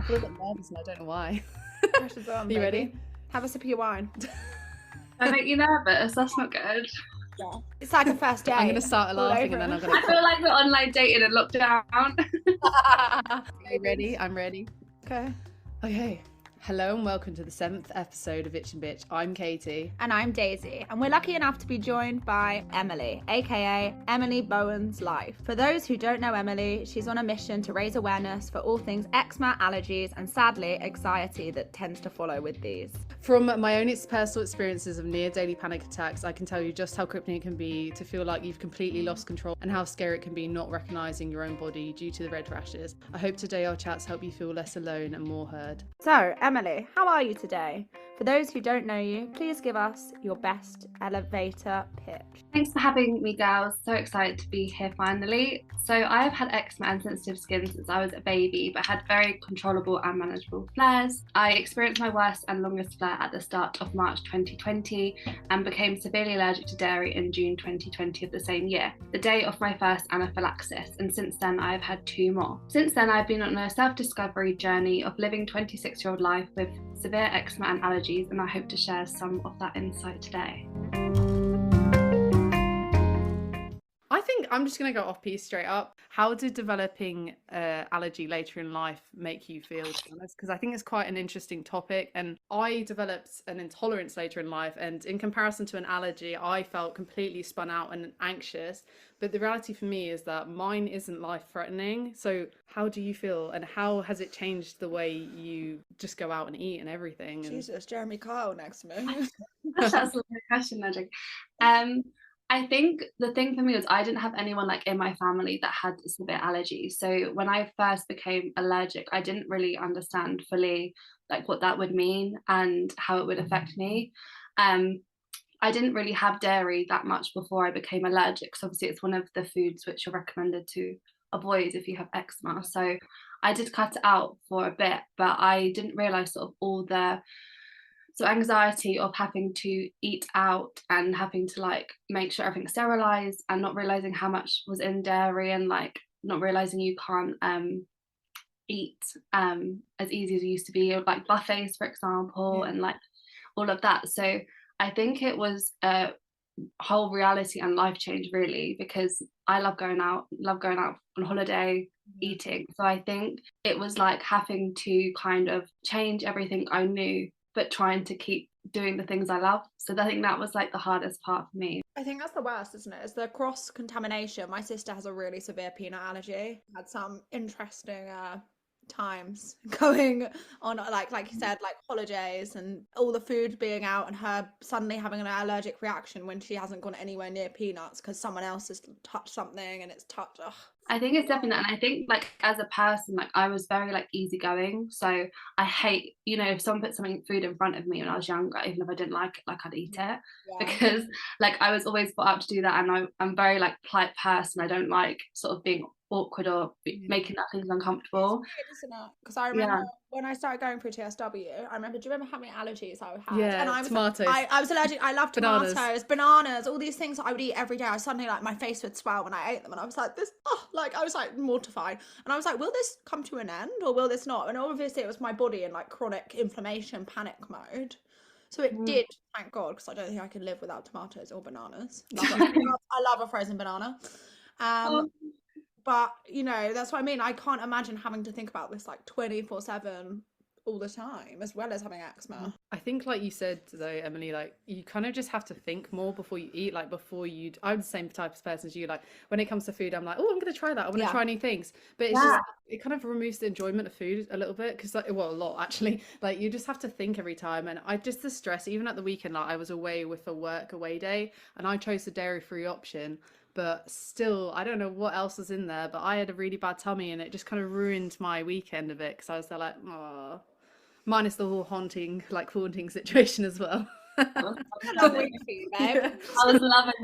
feel a bit nervous and I don't know why. Pressure's on, Are you baby. ready? Have a sip of your wine. I make you nervous. That's not good. Yeah. It's like a first date. I'm going to start laughing and then I'm going I feel like we're online dating in lockdown. Are you ready? I'm ready. Okay. Okay. Hello and welcome to the 7th episode of Itch and Bitch. I'm Katie. And I'm Daisy, and we're lucky enough to be joined by Emily, aka Emily Bowen's Life. For those who don't know Emily, she's on a mission to raise awareness for all things eczema, allergies, and sadly, anxiety that tends to follow with these. From my own personal experiences of near daily panic attacks, I can tell you just how crippling it can be to feel like you've completely lost control and how scary it can be not recognising your own body due to the red rashes. I hope today our chats help you feel less alone and more heard. So, Emily, how are you today? For those who don't know you, please give us your best elevator pitch. Thanks for having me, girls. So excited to be here finally. So I have had eczema and sensitive skin since I was a baby, but had very controllable and manageable flares. I experienced my worst and longest flare at the start of March 2020 and became severely allergic to dairy in June 2020 of the same year, the day of my first anaphylaxis, and since then I've had 2 more. Since then I've been on a self-discovery journey of living 26-year-old life with severe eczema and allergies, and I hope to share some of that insight today. I think I'm just going to go off piece straight up. How did developing allergy later in life make you feel, to be honest? Because I think it's quite an interesting topic. And I developed an intolerance later in life. And in comparison to an allergy, I felt completely spun out and anxious. But the reality for me is that mine isn't life-threatening. So how do you feel? And how has it changed the way you just go out and eat and everything? And... Jesus, Jeremy Kyle next to me. That's a lovely question, Magic. I think the thing for me was I didn't have anyone like in my family that had severe allergies. So when I first became allergic, I didn't really understand fully like what that would mean and how it would affect me. I didn't really have dairy that much before I became allergic. So obviously it's one of the foods which are recommended to avoid if you have eczema. So I did cut it out for a bit, but I didn't realize sort of all the anxiety of having to eat out and having to like make sure everything's sterilized and not realizing how much was in dairy and like not realizing you can't eat as easy as it used to be, like buffets for example, and like all of that. So I think it was a whole reality and life change really, because I love going out on holiday, eating. So I think it was like having to kind of change everything I knew but trying to keep doing the things I love. So I think that was like the hardest part for me. I think that's the worst, isn't it? It's the cross-contamination. My sister has a really severe peanut allergy. Had some interesting times going on, like you said, like holidays and all the food being out and her suddenly having an allergic reaction when she hasn't gone anywhere near peanuts because someone else has touched something and it's touched. Ugh. I think it's definitely that. And I think like as a person, like I was very like easygoing. So I hate, if someone put food in front of me when I was younger, even if I didn't like it, like I'd eat it. Because like I was always brought up to do that, and I'm very like polite person. I don't like sort of being awkward or making that things uncomfortable. Because I remember when I started going through TSW, do you remember how many allergies I had? Yeah, and I was tomatoes. I was allergic. I love tomatoes, bananas, all these things that I would eat every day. I suddenly like my face would swell when I ate them, and I was like I was like mortified, and I was like, will this come to an end or will this not? And obviously it was my body in like chronic inflammation panic mode. So it did, thank God, because I don't think I could live without tomatoes or bananas. I love a frozen banana. But, that's what I mean. I can't imagine having to think about this like 24/7 all the time, as well as having eczema. I think like you said though, Emily, like you kind of just have to think more before you eat. Like I'm the same type of person as you. Like when it comes to food, I'm like, oh, I'm going to try that. I want to try new things. But it's just, it kind of removes the enjoyment of food a little bit. Because a lot actually, like you just have to think every time. And the stress, even at the weekend, like I was away with a work away day and I chose the dairy-free option. But still, I don't know what else was in there, but I had a really bad tummy and it just kind of ruined my weekend a bit because I was there like, oh, minus the whole haunting situation as well. I was loving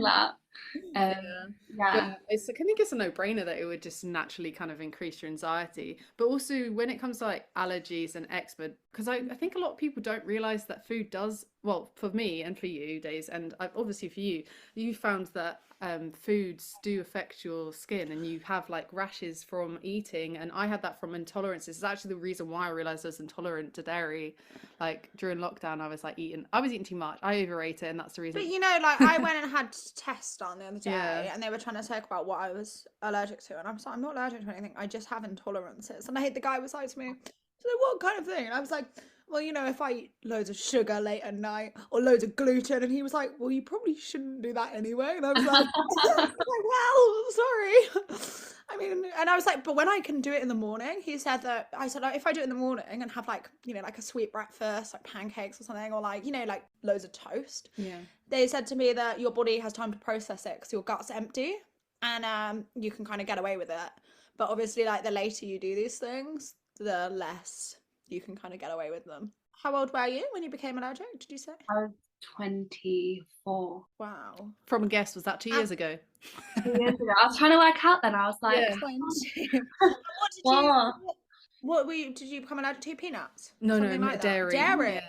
that. I think it's a no-brainer that it would just naturally kind of increase your anxiety. But also when it comes to like allergies and eczema, because I think a lot of people don't realize that food does, well, for me and for you, Days, and obviously for you, you found that foods do affect your skin, and you have like rashes from eating. And I had that from intolerances. It's actually the reason why I realized I was intolerant to dairy. Like during lockdown, I was eating too much. I overate it, and that's the reason. But you know, like I went and had tests done the other day, Yeah. and they were trying to talk about what I was allergic to, and I was like, I'm not allergic to anything. I just have intolerances. And the guy was like to me, so what kind of thing? And I was like, well, you know, if I eat loads of sugar late at night or loads of gluten, and he was like, well, you probably shouldn't do that anyway. And I was like, well, sorry. I mean, and I was like, but when I can do it in the morning, he said that, I said, like, if I do it in the morning and have like, you know, like a sweet breakfast, like pancakes or something, or like, you know, like loads of toast. Yeah. They said to me that your body has time to process it because your gut's empty, and you can kind of get away with it. But obviously, like the later you do these things, the less you can kind of get away with them. How old were you when you became allergic, did you say? I was 24. Wow. From a guess, was that 2 years ago? 2 years ago. I was trying to work out then. I was like, Yeah. 20. What did you become allergic to? Peanuts? No, Something like that? dairy. Dairy.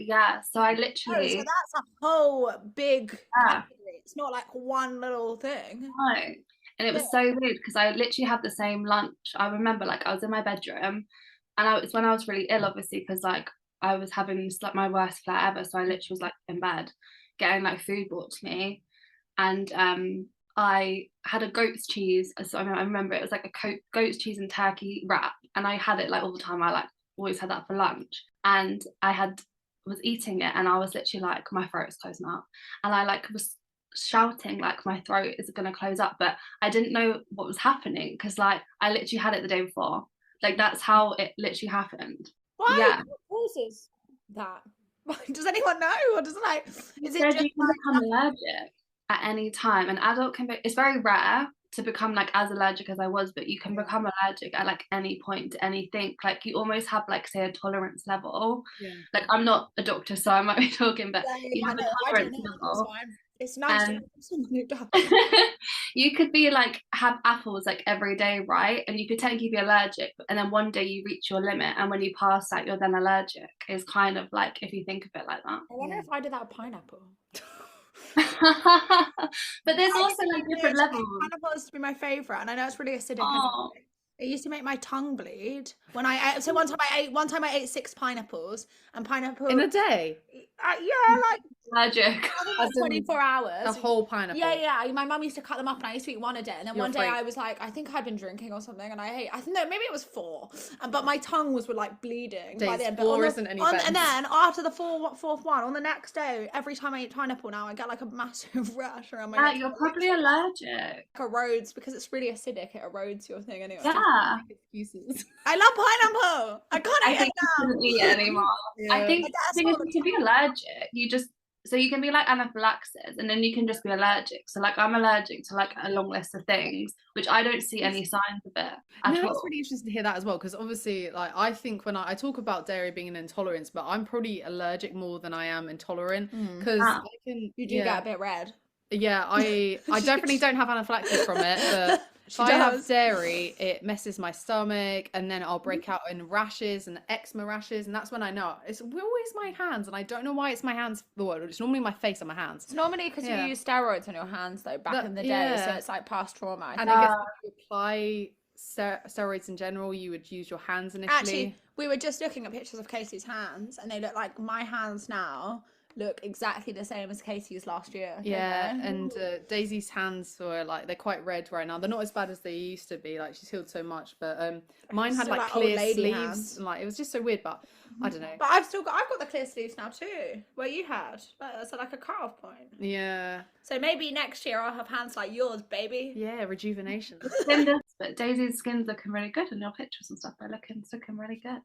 Yeah. So I Oh, literally. so that's a whole big category. It's not like one little thing. No. And it was so weird because I literally had the same lunch. I remember like I was in my bedroom, and it's when I was really ill, obviously, because like I was having like my worst flare ever. So I literally was like in bed getting like food brought to me, and I had a goat's cheese. So I remember it was like a goat's cheese and turkey wrap, and I had it like all the time. I like always had that for lunch, and was eating it, and I was literally like, my throat's closing up, and I like was shouting like my throat is going to close up, but I didn't know what was happening because like I literally had it the day before. Like that's how it literally happened. Why? Yeah. What causes that? Does anyone know? Or does like is it just you can become allergic at any time? An adult can be, it's very rare to become like as allergic as I was, but you can become allergic at like any point to anything. Like you almost have like say a tolerance level. Yeah. Like I'm not a doctor, so I might be talking, but you have a tolerance level. It's nice to you could be like have apples like every day, right? And you could technically be allergic, and then one day you reach your limit, and when you pass that you're then allergic. Is kind of like if you think of it like that. I wonder if I did that with pineapple. But there's also like different levels. Pineapple used to be my favourite, and I know it's really acidic. It used to make my tongue bleed when I ate. So one time I ate 6 pineapples, and pineapple in a day. Yeah, like allergic. 24 hours. A whole pineapple. Yeah. My mum used to cut them up, and I used to eat one a day. And then one day I was like, I think I'd been drinking or something, and I think no, maybe it was 4. But my tongue was like bleeding by the end. But and then after the fourth one, on the next day, every time I eat pineapple now, I get like a massive rash around my neck. You're probably allergic. It erodes because it's really acidic. It erodes your thing anyway. Yeah. Excuses. I love pineapple. I can't eat it anymore. Yeah. I think to be allergic, so you can be like anaphylaxis, and then you can just be allergic. So like I'm allergic to like a long list of things, which I don't see any signs of it at all. It's really interesting to hear that as well, because obviously like I think when I talk about dairy being an intolerance, but I'm probably allergic more than I am intolerant, because you do get a bit red. Yeah, I definitely don't have anaphylaxis from it, but if I have dairy, it messes my stomach, and then I'll break out in rashes and eczema rashes, and that's when I know it's always my hands, and I don't know why it's my hands. It's normally my face and my hands. It's normally because you use steroids on your hands though back in the day, so it's like past trauma. And I guess if you apply steroids in general, you would use your hands initially. Actually, we were just looking at pictures of Casey's hands, and they look like my hands now. Look exactly the same as Casey's last year. Yeah, and Daisy's hands were like, they're quite red right now. They're not as bad as they used to be. Like she's healed so much, but mine had like clear sleeves, and like it was just so weird. But I don't know. But I've got the clear sleeves now too. Where you had, so like a cut-off point. Yeah. So maybe next year I'll have hands like yours, baby. Yeah, rejuvenation. But Daisy's skin's looking really good in your pictures and stuff. It's looking really good.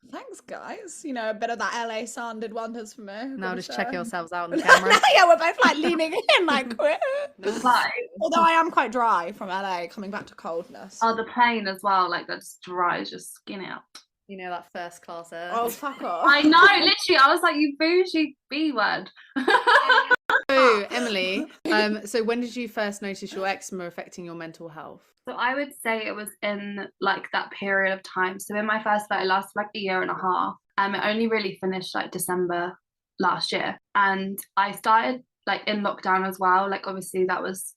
Thanks, guys. You know, a bit of that LA sun did wonders for me. Now just check yourselves out on the camera. Yeah, we're both like leaning in, like quit. Although I am quite dry from LA, coming back to coldness. Oh, the plane as well, like that's dry as your skin out. You know, that first class air. Oh, fuck off. I know, literally. I was like, you bougie B word. So, Emily, so when did you first notice your eczema affecting your mental health? So I would say it was in like that period of time. So in my first flight, it lasted like a year and a half. It only really finished like December last year. And I started like in lockdown as well. Like obviously that was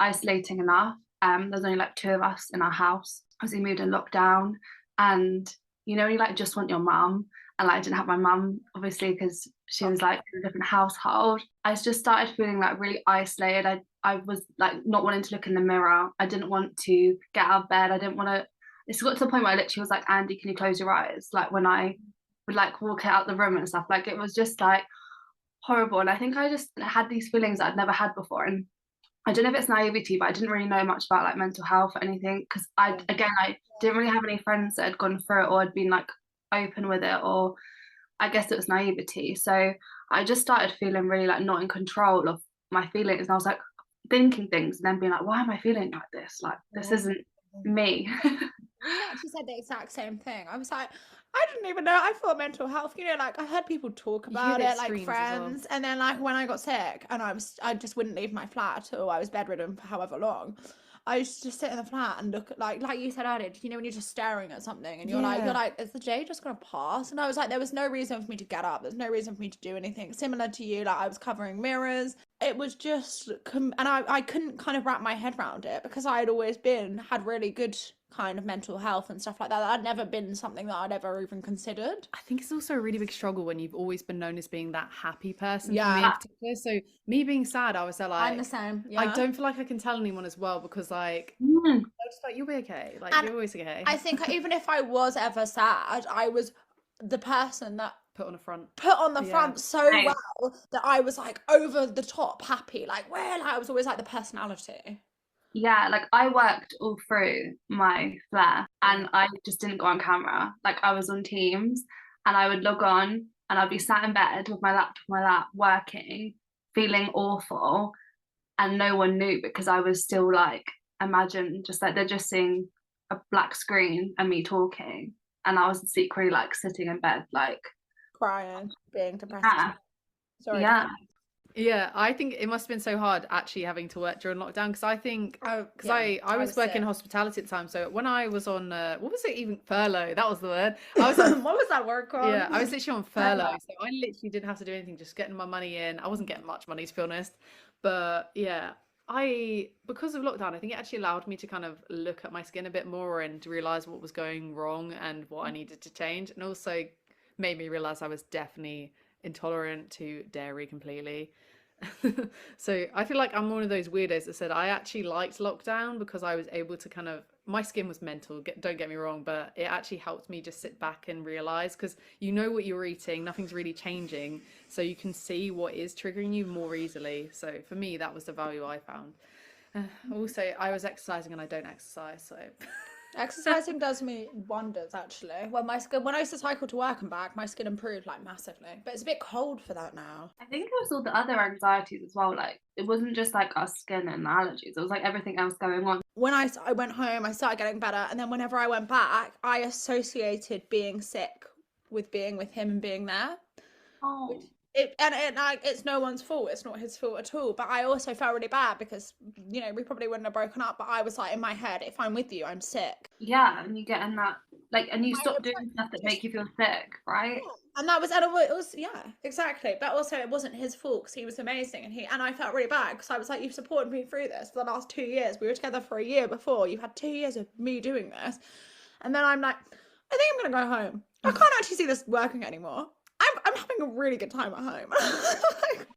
isolating enough. There's only like 2 of us in our house as we moved in lockdown, and you know, you like just want your mum, and like I didn't have my mum obviously because she was like in a different household. I just started feeling like really isolated. I was like not wanting to look in the mirror. I didn't want to get out of bed. I didn't want to. It's got to the point where I literally was like, Andy, can you close your eyes? Like when I would like walk out the room and stuff. Like it was just like horrible. And I think I just had these feelings that I'd never had before. And I don't know if it's naivety, but I didn't really know much about like mental health or anything, because I didn't really have any friends that had gone through it or had been like open with it, or I guess it was naivety. So I just started feeling really like not in control of my feelings, and I was like thinking things and then being like, why am I feeling like this? Like this isn't me. We actually said the exact same thing. I was like, I didn't even know. I thought mental health, you know, like I heard people talk about it, like friends, well. And then like when I got sick and I just wouldn't leave my flat at all. I was bedridden for however long. I used to just sit in the flat and look at like you said earlier, you know, when you're just staring at something and you're like, is the day just gonna pass? And I was like, there was no reason for me to get up. There's no reason for me to do anything. Similar to you, like I was covering mirrors. It was just, and I couldn't kind of wrap my head around it because I had always had really good kind of mental health and stuff like that. That had never been something that I'd ever even considered. I think it's also a really big struggle when you've always been known as being that happy person. Yeah. For me in particular. So me being sad, I was like, I'm the same. Yeah. I don't feel like I can tell anyone as well because like I was just like, you'll be okay. Like you're always okay. I think even if I was ever sad, I was the person that put on the front so well that I was like over the top happy. Like I was always like the personality. Yeah, like I worked all through my flare and I just didn't go on camera. Like I was on Teams and I would log on and I'd be sat in bed with my laptop on my lap working, feeling awful, and no one knew because I was still like, imagine just like they're just seeing a black screen and me talking, and I was secretly like sitting in bed like crying, being depressed. Yeah. Sorry. Yeah, I think it must have been so hard actually having to work during lockdown because I think because I was working in hospitality at the time. So when I was on what was it, even furlough? That was the word. I was on, what was that word called? Yeah, I was literally on furlough. So I literally didn't have to do anything, just getting my money in. I wasn't getting much money to be honest, but yeah, because of lockdown, I think it actually allowed me to kind of look at my skin a bit more and realize what was going wrong and what I needed to change, and also made me realize I was definitely intolerant to dairy completely. So I feel like I'm one of those weirdos that said I actually liked lockdown because I was able to kind of, my skin was mental, don't get me wrong, but it actually helped me just sit back and realize, because you know what you're eating, nothing's really changing, so you can see what is triggering you more easily. So for me, that was the value I found. Also, I was exercising and I don't exercise, so exercising does me wonders actually. Well, my skin, when I used to cycle to work and back, my skin improved like massively, but it's a bit cold for that now. I think it was all the other anxieties as well. Like it wasn't just like our skin and allergies, it was like everything else going on. When I went home, I started getting better, and then whenever I went back, I associated being sick with being with him and being there. It's no one's fault. It's not his fault at all. But I also felt really bad because, you know, we probably wouldn't have broken up. But I was like, in my head, if I'm with you, I'm sick. Yeah, and you get in that, like, and you stop doing stuff that make you feel sick, right? Yeah. And that was, and it was, yeah, exactly. But also, it wasn't his fault because he was amazing, and I felt really bad because I was like, you've supported me through this for the last 2 years. We were together for a year before. You've had 2 years of me doing this, and then I'm like, I think I'm gonna go home. I can't actually see this working anymore. I'm having a really good time at home.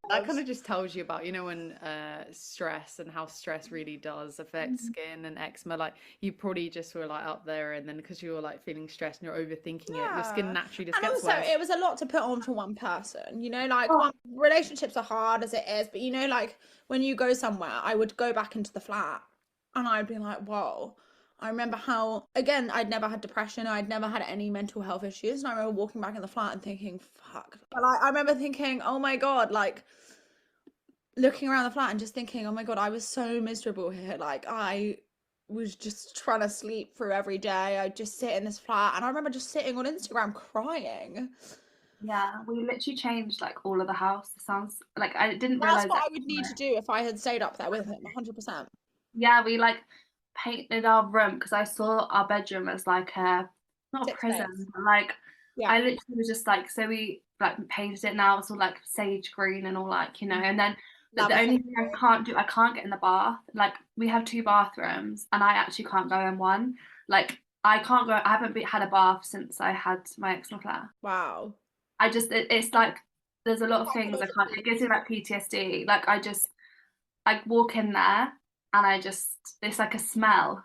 That kind of just tells you about, you know, when stress and how stress really does affect skin and eczema. Like you probably just were like up there, and then because you were like feeling stressed and you're overthinking it, your skin naturally just gets worse. And also, it was a lot to put on for one person. You know, like relationships are hard as it is, but you know, like when you go somewhere, I would go back into the flat, and I'd be like, whoa. I remember how, again, I'd never had depression. I'd never had any mental health issues. And I remember walking back in the flat and thinking, fuck. But like, I remember thinking, oh my God, like looking around the flat and just thinking, oh my God, I was so miserable here. Like I was just trying to sleep through every day. I'd just sit in this flat. And I remember just sitting on Instagram crying. Yeah, we literally changed like all of the house. It sounds like I didn't realize that's what I would need to do if I had stayed up there with him, 100%. Yeah, we like painted our room because I saw our bedroom as like not a prison, but like I literally was just like, so we like painted it now, it's all like sage green and all like, you know, and then But the only thing I can't get in the bath. Like, we have 2 bathrooms and I actually can't go in one. Like, I can't go, I haven't had a bath since I had my eczema flare. Wow. I just, it's like, there's a lot of things I can't, it gives me like PTSD. Like, I walk in there and it's like a smell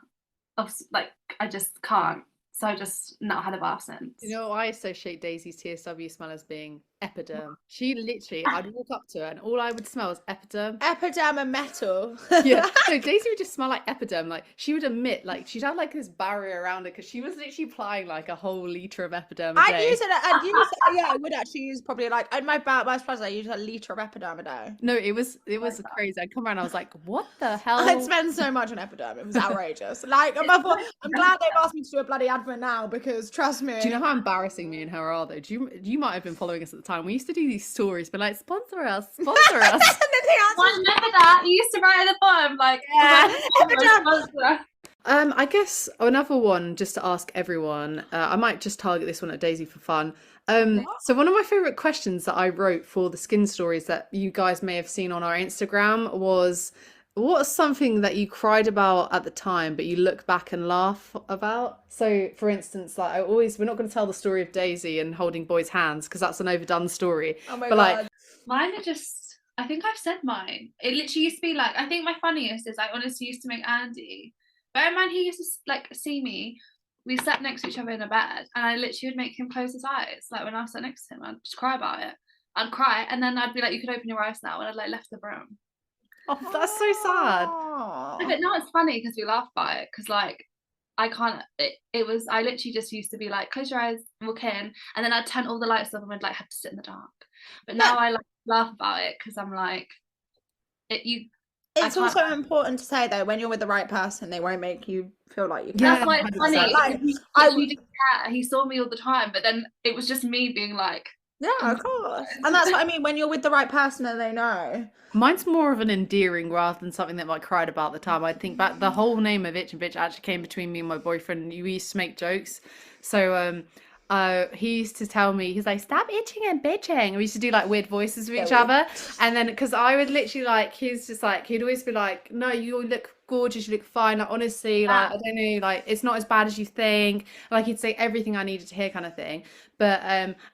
of, like, I just can't. So I just not had a bath since. You know, I associate Daisy's TSW smell as being epiderm. She literally, I'd walk up to her and all I would smell was epiderm. Epiderm and metal. Yeah, no, Daisy would just smell like epiderm. Like, she would admit, like, she'd have like this barrier around her because she was literally applying like a whole litre of epiderm a day. I would actually use probably like, at my place, I use a litre of epiderm a day. No, it was crazy. I'd come around, I was like, what the hell? I'd spend so much on epiderm. It was outrageous. Like, I'm glad they've asked me to do a bloody advert now, because trust me. Do you know how embarrassing me and her are though? You might have been following us at the time. We used to do these stories, but like, sponsor us. Well, I remember that. You used to write at the bottom, like, I guess another one just to ask everyone. I might just target this one at Daisy for fun. So one of my favorite questions that I wrote for the skin stories that you guys may have seen on our Instagram was, what's something that you cried about at the time but you look back and laugh about? So for instance, like, we're not going to tell the story of Daisy and holding boys' hands because that's an overdone story. Oh my God. Like, mine are just, I think I've said mine. It literally used to be like, I think my funniest is I honestly used to make Andy, bear in mind he used to like see me, we sat next to each other in a bed and I literally would make him close his eyes. Like, when I sat next to him, I'd just cry about it. I'd cry and then I'd be like, you could open your eyes now, and I'd like left the room. Oh, that's so sad. But now it's funny because we laugh about it, because like, I can't, it was, I literally just used to be like, close your eyes, walk in, and then I'd turn all the lights off and I'd like have to sit in the dark. But now I like laugh about it because I'm like, it's also important to say though, when you're with the right person, they won't make you feel like you can. That's why it's funny. Like, he didn't care. He saw me all the time, but then it was just me being like, yeah, of course. And that's what I mean, when you're with the right person and they know. Mine's more of an endearing rather than something that I cried about at the time. I think back, the whole name of Itch and Bitch actually came between me and my boyfriend. We used to make jokes. So he used to tell me, he's like, stop itching and bitching. And we used to do like weird voices of each other. And then, because I would literally like, he's just like, he'd always be like, no, you look gorgeous, you look fine, like, honestly, like, I don't know, like, it's not as bad as you think. Like, he'd say everything I needed to hear, kind of thing. But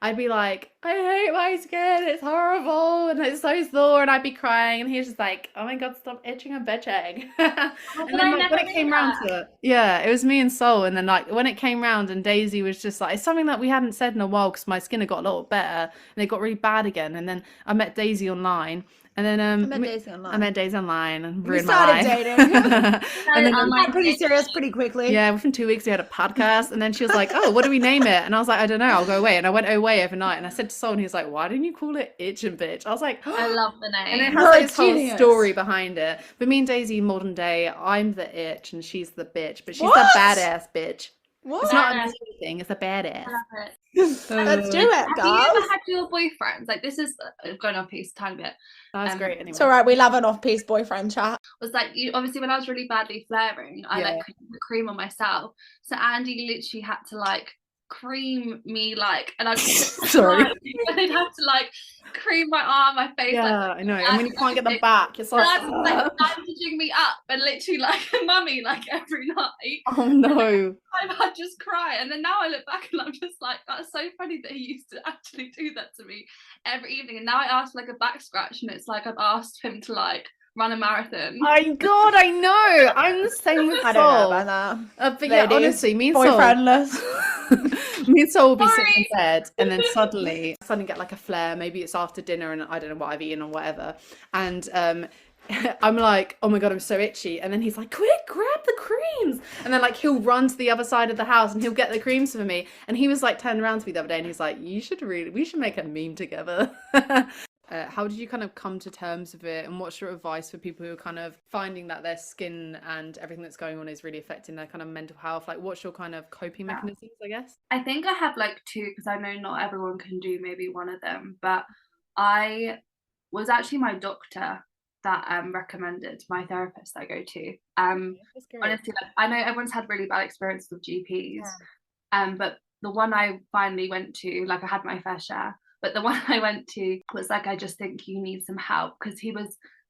I'd be like, I hate my skin, it's horrible, and it's so sore, and I'd be crying, and he was just like, oh my god, stop itching and bitching. And then like, when it came round to it, yeah, it was me and Sol. And then like, when it came round and Daisy was just like, it's something that we hadn't said in a while because my skin had got a lot better and it got really bad again. And then I met Daisy online. And then I met Daisy online and we started dating. And then got pretty serious pretty quickly. Yeah, within 2 weeks we had a podcast, and then she was like, oh, what do we name it? And I was like, I don't know, I'll go away. And I went away overnight, and I said to Sol, and he was like, why didn't you call it Itch and Bitch? I was like, oh. I love the name. And it has like this whole story behind it. But me and Daisy, modern day, I'm the itch and she's the bitch, but she's the badass bitch. What? It's not a thing, it's a badass. I love it. Let's do it, guys. Have you ever had your boyfriends? Like, this is going off piece a tiny bit. That's great anyway. It's all right, we love an off-piece boyfriend chat. Was like, you obviously, when I was really badly flaring, I like couldn't put cream on myself. So Andy literally had to like cream me, like, and I'd sorry. And they'd have to like cream my arm, my face. Yeah, like, I know. And when you can't get them back, it's like, like bandaging me up and literally like mummy, like every night. Oh no. I'd just cry. And then now I look back and I'm just like, that's so funny that he used to actually do that to me every evening. And now I ask for like a back scratch, and it's like I've asked him to like run a marathon. My God, I know. I'm the same with Sol. I don't know about that. But yeah, honestly, me and Sol, me and Sol will be sitting in bed, and then suddenly get like a flare. Maybe it's after dinner, and I don't know what I've eaten or whatever. And I'm like, oh my God, I'm so itchy. And then he's like, quick, grab the creams. And then like, he'll run to the other side of the house and he'll get the creams for me. And he was like, turned around to me the other day and he's like, we should make a meme together. How did you kind of come to terms with it, and what's your advice for people who are kind of finding that their skin and everything that's going on is really affecting their kind of mental health? Like, what's your kind of coping mechanisms, I guess? I think I have like two, because I know not everyone can do maybe one of them, but I was actually my doctor that recommended my therapist that I go to. Honestly, like, I know everyone's had really bad experiences with GPs, but the one I finally went to, like, I had my fair share, But the one I went to was like, I just think you need some help, because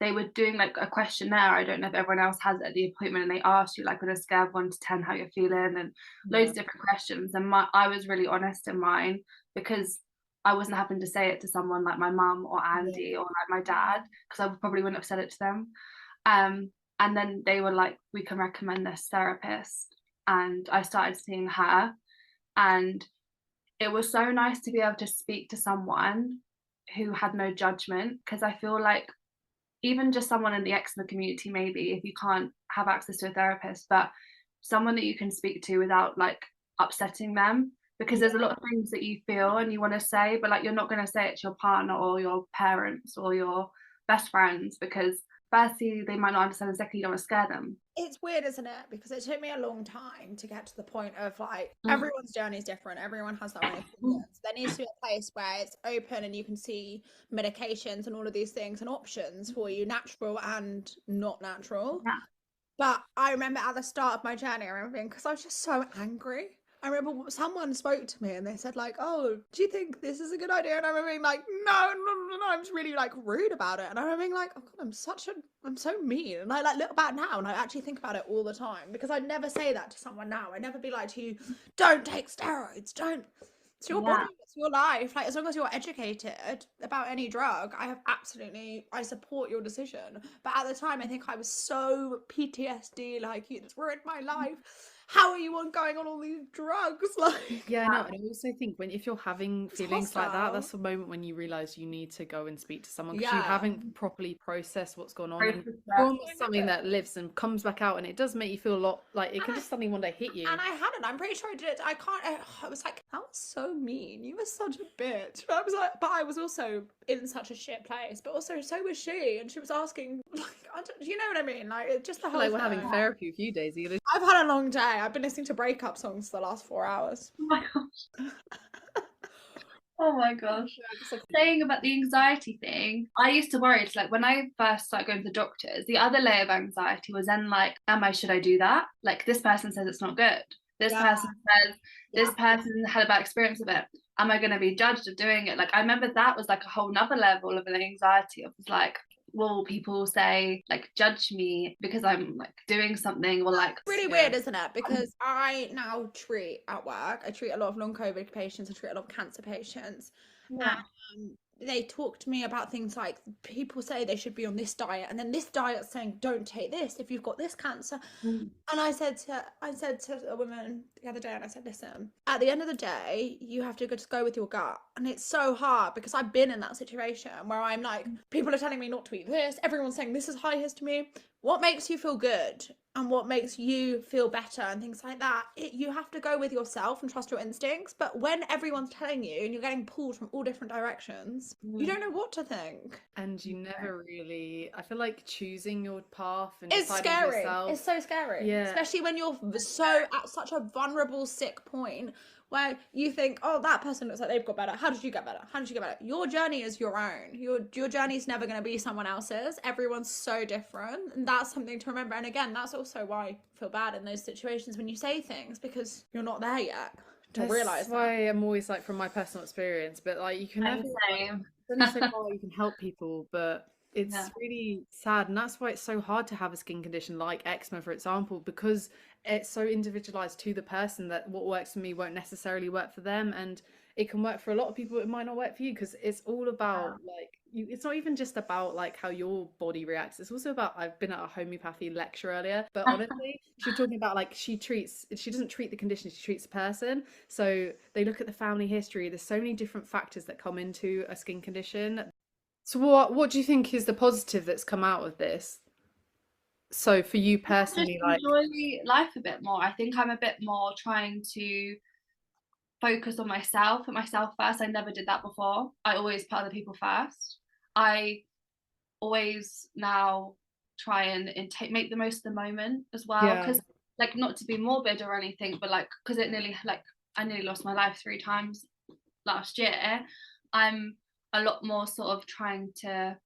they were doing like a questionnaire. I don't know if everyone else has it at the appointment, and they asked you like on a scale of 1 to 10 how you're feeling, and loads of different questions. And I was really honest in mine, because I wasn't having to say it to someone like my mum or Andy or like my dad, because I probably wouldn't have said it to them. And then they were like, we can recommend this therapist. And I started seeing her, and it was so nice to be able to speak to someone who had no judgment, because I feel like even just someone in the eczema community, maybe if you can't have access to a therapist, but someone that you can speak to without like upsetting them, because there's a lot of things that you feel and you want to say, but like you're not going to say it to your partner or your parents or your best friends, because firstly they might not understand, and secondly you don't want to scare them. It's weird, isn't it? Because it took me a long time to get to the point of like everyone's journey is different, everyone has their own opinions. There needs to be a place where it's open and you can see medications and all of these things and options for you, natural and not natural. But I remember at the start of my journey, I remember being, because I was just so angry. I remember someone spoke to me and they said like, oh, do you think this is a good idea? And I remember being like, no, I'm just really like rude about it. And I remember being like, oh God, I'm so mean. And I like look back now and I actually think about it all the time, because I'd never say that to someone now. I'd never be like to you, don't take steroids, don't. It's your body, it's your life. Like, as long as you're educated about any drug, I support your decision. But at the time, I think I was so PTSD, like, it's ruined my life. How are you going on all these drugs? Like, yeah, I know. And I also think if you're having feelings like that, that's the moment when you realize you need to go and speak to someone, because you haven't properly processed what's going on. And trauma is something that lives and comes back out, and it does make you feel a lot like it can just suddenly one day hit you. And I hadn't. I'm pretty sure I did. I was like, that was so mean. You were such a bitch. I was like, but I was also in such a shit place. But also, so was she, and she was asking, like, you know what I mean? Like, just the whole. Like, we're having therapy a few days. I've had a long day. I've been listening to breakup songs for the last 4 hours. Oh my gosh. Oh my gosh. Saying about the anxiety thing, I used to worry. It's like when I first started going to the doctors, the other layer of anxiety was then like, should I do that? Like, this person says it's not good. This person says, this person had a bad experience of it. Am I going to be judged of doing it? Like, I remember that was like a whole nother level of an anxiety. It was like, will people say, like, judge me because I'm like doing something, or like really weird, isn't it? Because I now treat at work, I treat a lot of long COVID patients, I treat a lot of cancer patients. They talk to me about things like, people say they should be on this diet, and then this diet's saying don't take this if you've got this cancer. And I said to a woman the other day, and I said, listen, at the end of the day, you have to just go with your gut. And it's so hard, because I've been in that situation where I'm like, people are telling me not to eat this, everyone's saying this is high histamine. What makes you feel good and what makes you feel better and things like that, you have to go with yourself and trust your instincts. But when everyone's telling you and you're getting pulled from all different directions, you don't know what to think. And you never really, I feel like choosing your path and it's scary. Yourself, it's so scary, especially when you're at such a vulnerable, sick point where you think, oh, that person looks like they've got better. How did you get better? How did you get better? Your journey is your own. Your journey is never going to be someone else's. Everyone's so different. And that's something to remember. And again, that's also why I feel bad in those situations when you say things, because you're not there yet to realize that. That's why I'm always like, from my personal experience, but like, you can never say, oh, you can help people, but it's really sad. And that's why it's so hard to have a skin condition like eczema, for example, because it's so individualized to the person that what works for me won't necessarily work for them, and it can work for a lot of people, it might not work for you, because it's all about like it's not even just about like how your body reacts, it's also about, I've been at a homeopathy lecture earlier, but honestly she was talking about like she doesn't treat the condition, she treats the person. So they look at the family history, there's so many different factors that come into a skin condition. So what do you think is the positive that's come out of this? So for you personally, like, enjoy life a bit more. I think I'm a bit more trying to focus on myself, put myself first. I never did that before. I always put other people first. I always now try and make the most of the moment as well, because like, not to be morbid or anything, but like, because I nearly lost my life 3 times last year. I'm a lot more sort of trying to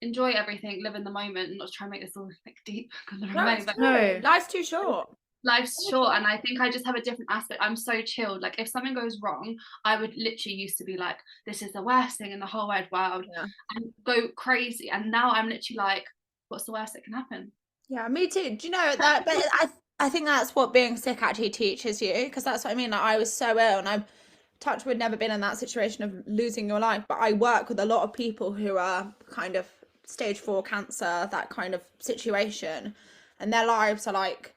enjoy everything, live in the moment, and not try and make this all like deep. No, life's too short. life's short, and I think I just have a different aspect. I'm so chilled. Like if something goes wrong, I would literally used to be like, this is the worst thing in the whole wide world, and go crazy. And now I'm literally like, what's the worst that can happen? Yeah, me too. Do you know that? But I think that's what being sick actually teaches you, because that's what I mean. Like, I was so ill, and I've touch wood never been in that situation of losing your life. But I work with a lot of people who are kind of stage 4 cancer, that kind of situation, and their lives are like,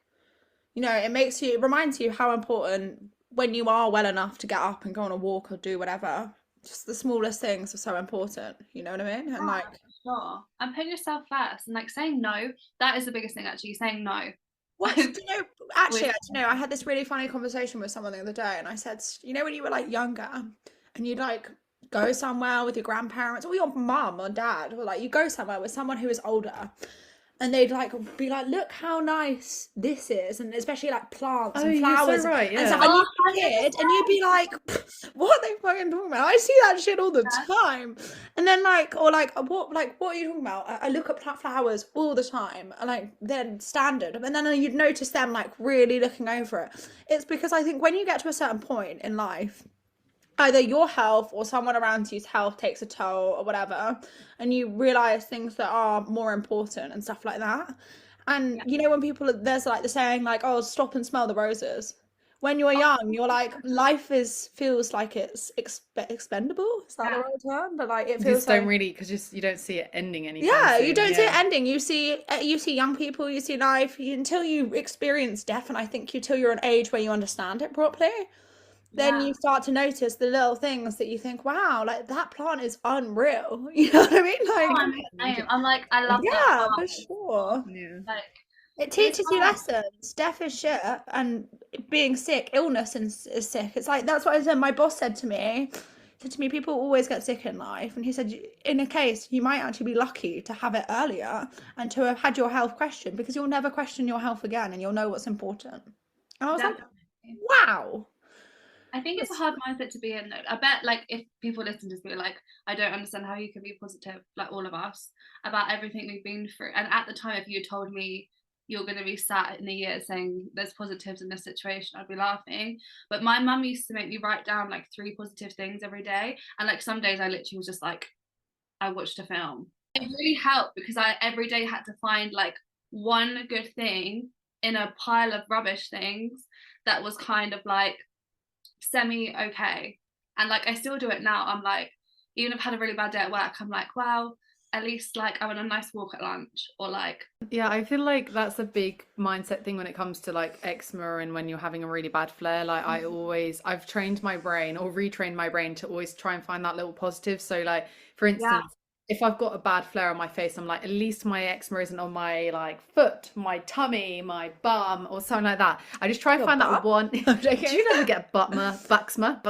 you know, it reminds you how important when you are well enough to get up and go on a walk or do whatever. Just the smallest things are so important. You know what I mean? And like, sure, and put yourself first, and like saying no. That is the biggest thing, actually. Saying no. what do you know? Actually, I had this really funny conversation with someone the other day, and I said, you know, when you were like younger, and you'd like go somewhere with your grandparents or your mum or dad, or like you go somewhere with someone who is older, and they'd like be like, look how nice this is, and especially like plants and flowers, you're so right, yeah. and so, and you'd be a kid, and you'd be like, what are they fucking talking about? I see that shit all the time. And then like, or like, what are you talking about? I look at flowers all the time, and like they're standard, and then you'd notice them like really looking over it. It's because I think when you get to a certain point in life, either your health or someone around you's health takes a toll or whatever, and you realize things that are more important and stuff like that. And you know, when people, there's like the saying like, oh, stop and smell the roses. When you're young, you're like, life feels like it's expendable. Is that the right term? But like, it feels just don't really, because you don't see it ending anytime soon. You don't see it ending. You see young people, you see life until you experience death, and I think till you're an age where you understand it properly. Then you start to notice the little things that you think, wow, like that plant is unreal. You know what I mean? Like, I'm like, I love that. Yeah, for sure. Yeah. Like, it teaches you lessons. Death is shit, and being sick, illness is sick. It's like, that's what I said. My boss said to me, people always get sick in life, and he said, in a case, you might actually be lucky to have it earlier and to have had your health questioned, because you'll never question your health again, and you'll know what's important. And I was like, wow. I think it's a hard mindset to be in. I bet like if people listen to this, be like, I don't understand how you can be positive, like all of us, about everything we've been through. And at the time, if you told me you're going to be sat in a year saying there's positives in this situation, I'd be laughing. But my mum used to make me write down like 3 positive things every day, and like some days I literally was just like, I watched a film. It really helped, because I every day had to find like one good thing in a pile of rubbish things that was kind of like semi okay. And like I still do it now. I'm like, even if I've had a really bad day at work, I'm like, wow, at least like I went on a nice walk at lunch, or like, yeah, I feel like that's a big mindset thing when it comes to like eczema, and when you're having a really bad flare. Like I've trained my brain, or retrained my brain, to always try and find that little positive. So like, for instance, if I've got a bad flare on my face, I'm like, at least my eczema isn't on my like foot, my tummy, my bum, or something like that. I just try and find that one. Do you never get buxma?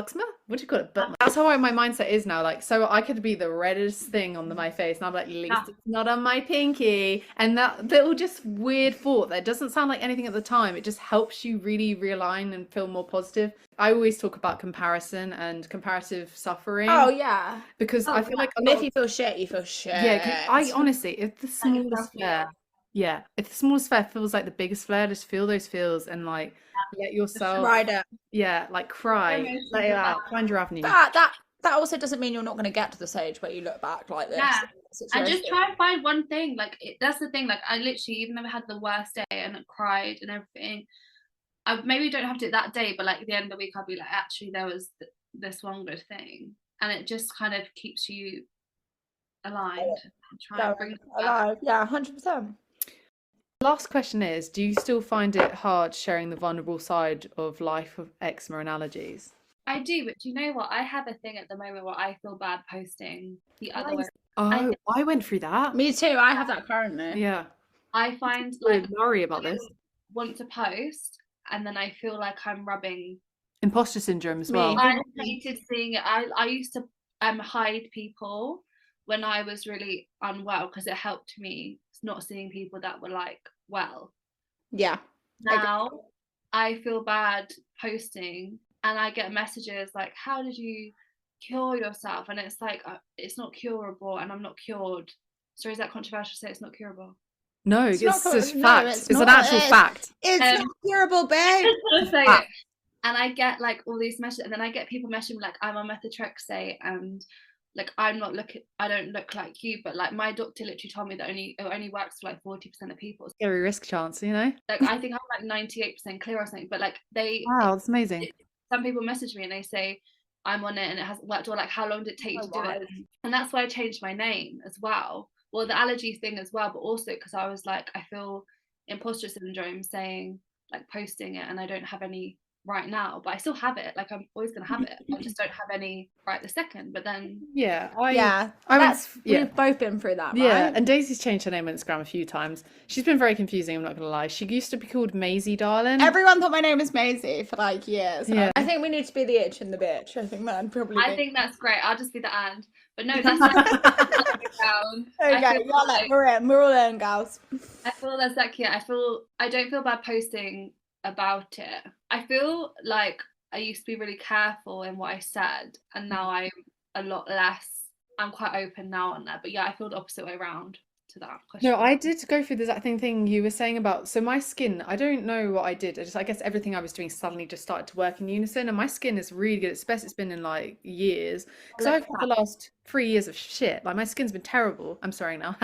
What do you call it? Buxma. That's how my mindset is now. Like, so I could be the reddest thing on my face, and I'm like, at least it's not on my pinky. And that little just weird thought that doesn't sound like anything at the time, it just helps you really realign and feel more positive. I always talk about comparison and comparative suffering. Oh yeah, because I feel like if you feel shit, you feel shit. Yeah, I honestly, if the smallest flare, if the smallest flare feels like the biggest flare, just feel those feels and like let yourself ride it. Yeah, like cry, let it out, find your avenue. That also doesn't mean you're not going to get to the stage where you look back like this. Yeah, and just try and find one thing. Like that's the thing. Like I literally, even though I had the worst day and cried and everything, I maybe don't have to do it that day, but like at the end of the week, I'll be like, actually, there was this one good thing, and it just kind of keeps you aligned. Try and bring it alive. Yeah, 100%. Last question is, do you still find it hard sharing the vulnerable side of life of eczema and allergies? I do, but do you know what? I have a thing at the moment where I feel bad posting the other way. Oh, I went through that. Me too. I have that currently. Yeah. I find like worry about this. Want to post, and then I feel like I'm rubbing imposter syndrome as well. I hated seeing it. I used to hide people when I was really unwell, because it helped me not seeing people that were like well. Yeah. Now I feel bad posting, and I get messages like, how did you cure yourself? And it's like, it's not curable, and I'm not cured. So is that controversial to say it's not curable? No, it's just fact. It's an actual fact. It's not curable, babe. And I get like all these messages, and then I get people messaging me like, I'm on methotrexate, and like I don't look like you, but like my doctor literally told me that it only works for like 40% of people. Scary risk chance, you know? Like I think I'm like 98% clear or something, but like wow, that's amazing. Some people message me and they say I'm on it and it hasn't worked, or like how long did it take you to do it? And that's why I changed my name as well. Well, the allergy thing as well, but also because I was like, I feel imposter syndrome saying like posting it, and I don't have any right now, but I still have it. Like I'm always gonna have it. I just don't have any right this second. But then we've both been through that, right? Yeah, and Daisy's changed her name on Instagram a few times. She's been very confusing, I'm not gonna lie. She used to be called Maisie Darling. Everyone thought my name was Maisie for like years. Yeah. I think we need to be the itch and the bitch. I think that'd probably I think that's great. I'll just be the and. But no, that's down. Okay, we're all in, gals. I feel that's like, yeah, I don't feel bad posting about it. I feel like I used to be really careful in what I said, and now I'm a lot less. I'm quite open now on that. But yeah, I feel the opposite way around to that question. No, I did go through the exact thing you were saying about, so my skin, I don't know what I did. I guess everything I was doing suddenly just started to work in unison, and my skin is really good. It's best it's been in like years, because I've had the last 3 years of shit. Like my skin's been terrible. I'm sorry now.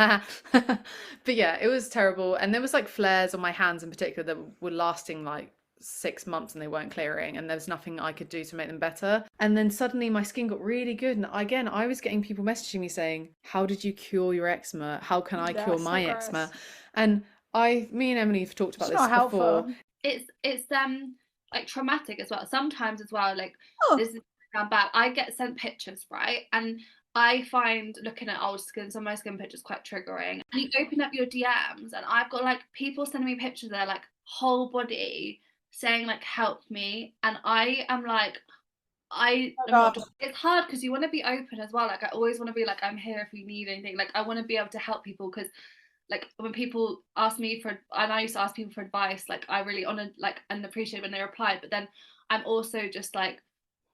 But yeah, it was terrible. And there was like flares on my hands in particular that were lasting like 6 months and they weren't clearing, and there was nothing I could do to make them better. And then suddenly my skin got really good, and again I was getting people messaging me saying, how did you cure your eczema? How can I cure my eczema? And me and Emily have talked about this before. It's like traumatic as well sometimes as well. Like this is bad. I get sent pictures, right? And I find looking at old skin, some of my skin pictures quite triggering. And you open up your DMs and I've got like people sending me pictures of their like whole body saying like help me, and I am like it's hard because you want to be open as well. Like I always want to be like, I'm here if you need anything. Like I want to be able to help people, because like when people ask me and I used to ask people for advice, like I really honor like and appreciate when they replied, but then I'm also just like,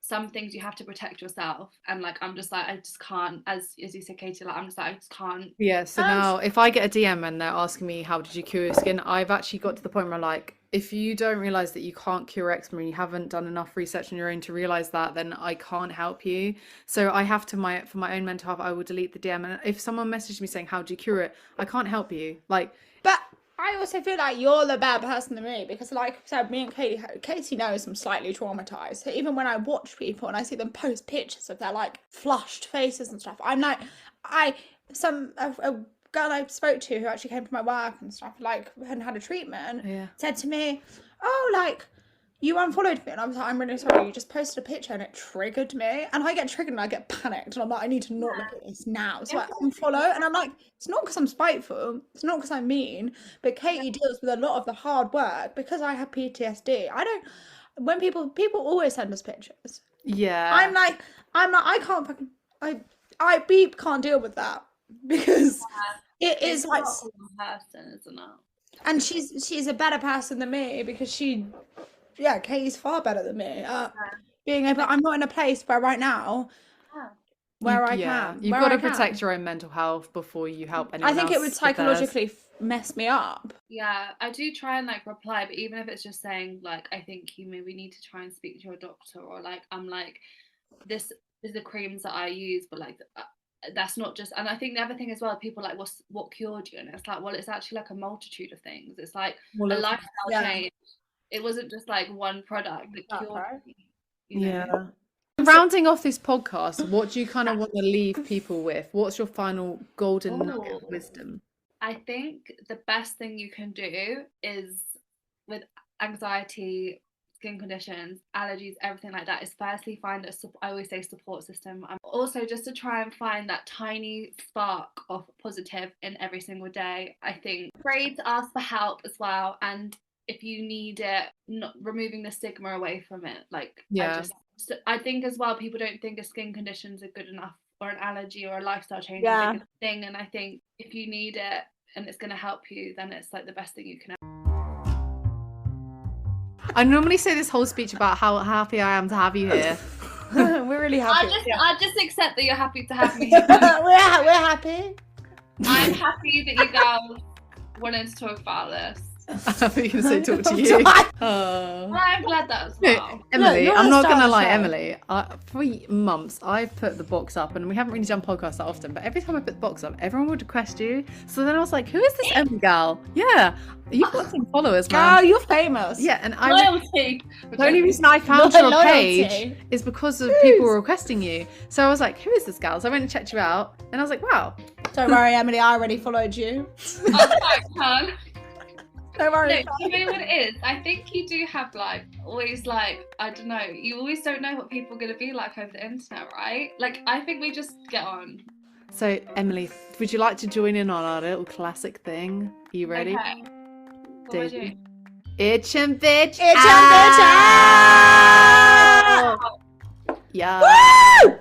some things you have to protect yourself, and like I'm just like I just can't, as you said, Katie, like I'm just like I just can't. Yeah, so now if I get a DM and they're asking me how did you cure your skin, I've actually got to the point where I'm like, if you don't realize that you can't cure eczema and you haven't done enough research on your own to realize that, then I can't help you. So I have to, for my own mental health, I will delete the DM. And if someone messaged me saying how do you cure it, I can't help you. Like, but I also feel like you're the better person than me, because like I said, me and Katie knows I'm slightly traumatized. So even when I watch people and I see them post pictures of their like flushed faces and stuff, I'm like, a girl I spoke to who actually came to my work and stuff, like hadn't had a treatment, said to me, oh, like you unfollowed me, and I was like, I'm really sorry, you just posted a picture and it triggered me. And I get triggered and I get panicked and I'm like, I need to not look at this now. So I unfollow, and I'm like, it's not because I'm spiteful, it's not because I'm mean, but Katie deals with a lot of the hard work because I have PTSD. When people always send us pictures. Yeah. I'm like, I can't fucking, I beep can't deal with that, because it is like person, isn't it? And she's a better person than me, because Katie's far better than me. Being able, I'm not in a place where right now where I can. You've got to protect your own mental health before you help anyone else. I think it would psychologically mess me up. Yeah, I do try and like reply, but even if it's just saying like, I think you maybe need to try and speak to your doctor, or like I'm like, this is the creams that I use, but like that's not just. And I think the other thing as well, people are like, what cured you? And it's like, well, it's actually like a multitude of things. It's like a lifestyle change. It wasn't just like one product that cured me. You know? Rounding off this podcast, what do you kind of want to leave people with? What's your final golden nugget of wisdom? I think the best thing you can do is, with anxiety, skin conditions, allergies, everything like that, is firstly find I always say support system. Also just to try and find that tiny spark of positive in every single day. I think afraid to ask for help as well, and if you need it, not removing the stigma away from it. Like I think as well, people don't think a skin conditions are good enough, or an allergy or a lifestyle change is a good thing. And I think if you need it and it's going to help you, then it's like the best thing you can ever. I normally say this whole speech about how happy I am to have you here. We're really happy. I just accept that you're happy to have me here. we're happy. I'm happy that you girls wanted to talk about this. I thought you were going to say talk to you. Well, I'm glad that as well. Emily, Look, I'm not going to show. lie, Emily. For months, I've put the box up, and we haven't really done podcasts that often, but every time I put the box up, everyone would request you. So then I was like, who is this Emily gal? Yeah, you've got some followers, man. Girl, you're famous. Yeah, and Loyalty. the only reason I found your Loyalty. page is because of people requesting you. So I was like, who is this gal? So I went and checked you out, and I was like, wow. Don't worry, Emily, I already followed you. Oh, thanks, hun. Don't worry. Look, you know what it is? I think you do have like always like, I don't know, you always don't know what people are going to be like over the internet, right? Like, I think we just get on. So Emily, would you like to join in on our little classic thing? Are you ready? Okay. What am I doing? Itch and bitch. Itch and bitch. Yeah. Woo!